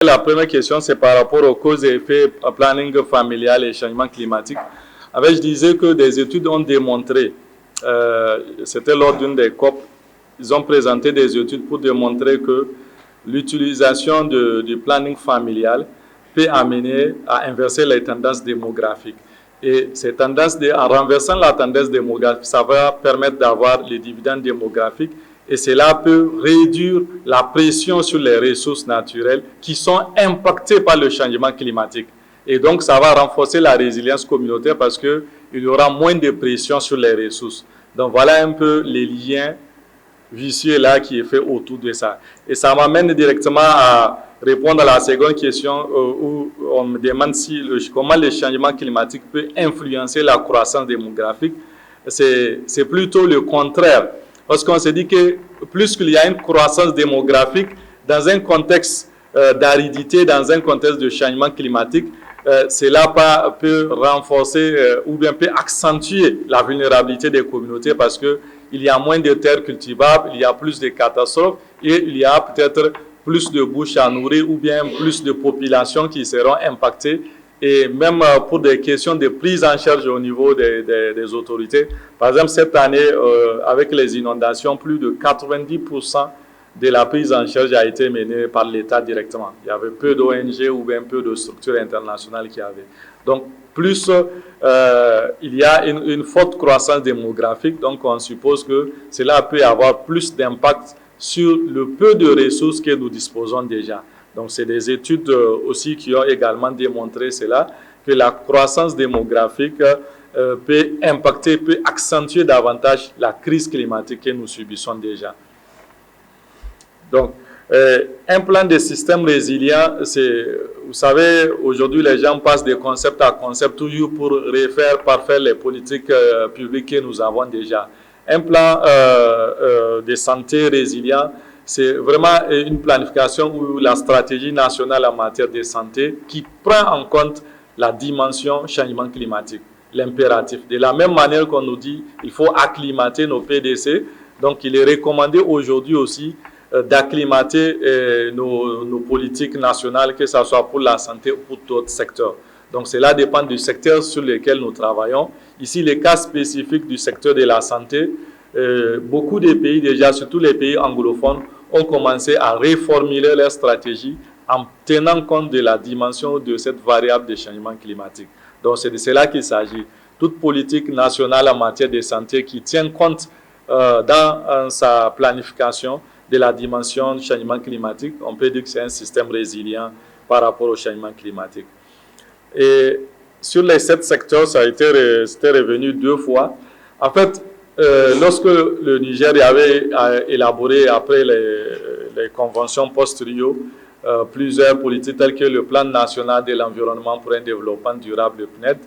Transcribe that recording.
La première question, c'est par rapport aux causes et effets planning familial et changement climatique. Je disais que des études ont démontré, c'était lors d'une des COP, ils ont présenté des études pour démontrer que l'utilisation du planning familial peut amener à inverser les tendances démographiques. Et ces tendances, en renversant la tendance démographique, ça va permettre d'avoir les dividendes démographiques et cela peut réduire la pression sur les ressources naturelles qui sont impactées par le changement climatique. Et donc, ça va renforcer la résilience communautaire parce qu'il y aura moins de pression sur les ressources. Donc, voilà un peu les liens vicieux là qui est fait autour de ça. Et ça m'amène directement à répondre à la seconde question où on me demande comment le changement climatique peut influencer la croissance démographique. C'est plutôt le contraire. Parce qu'on se dit que plus qu'il y a une croissance démographique dans un contexte d'aridité, dans un contexte de changement climatique, cela peut renforcer ou bien peut accentuer la vulnérabilité des communautés parce qu'il y a moins de terres cultivables, il y a plus de catastrophes et il y a peut-être plus de bouches à nourrir ou bien plus de populations qui seront impactées. Et même pour des questions de prise en charge au niveau des autorités. Par exemple, cette année, avec les inondations, plus de 90% de la prise en charge a été menée par l'État directement. Il y avait peu d'ONG ou bien peu de structures internationales qui avaient. Donc, plus il y a une forte croissance démographique, donc on suppose que cela peut avoir plus d'impact sur le peu de ressources que nous disposons déjà. Donc, c'est des études aussi qui ont également démontré cela, que la croissance démographique peut impacter, peut accentuer davantage la crise climatique que nous subissons déjà. Donc, un plan de système résilient, vous savez, aujourd'hui, les gens passent de concept à concept toujours pour refaire, parfaire les politiques publiques que nous avons déjà. Un plan de santé résilient, c'est vraiment une planification ou la stratégie nationale en matière de santé qui prend en compte la dimension changement climatique, l'impératif. De la même manière qu'on nous dit il faut acclimater nos PDC, donc il est recommandé aujourd'hui aussi d'acclimater nos politiques nationales, que ce soit pour la santé ou pour d'autres secteurs. Donc cela dépend du secteur sur lequel nous travaillons. Ici, les cas spécifiques du secteur de la santé, beaucoup de pays déjà, surtout les pays anglophones, ont commencé à reformuler leur stratégie en tenant compte de la dimension de cette variable de changement climatique. Donc c'est de cela qu'il s'agit. Toute politique nationale en matière de santé qui tient compte dans sa planification de la dimension du changement climatique, on peut dire que c'est un système résilient par rapport au changement climatique. Et sur les 7 secteurs, c'était revenu 2 fois. En fait, lorsque le Niger avait élaboré après les conventions post-Rio, plusieurs politiques telles que le plan national de l'environnement pour un développement durable, le PNED,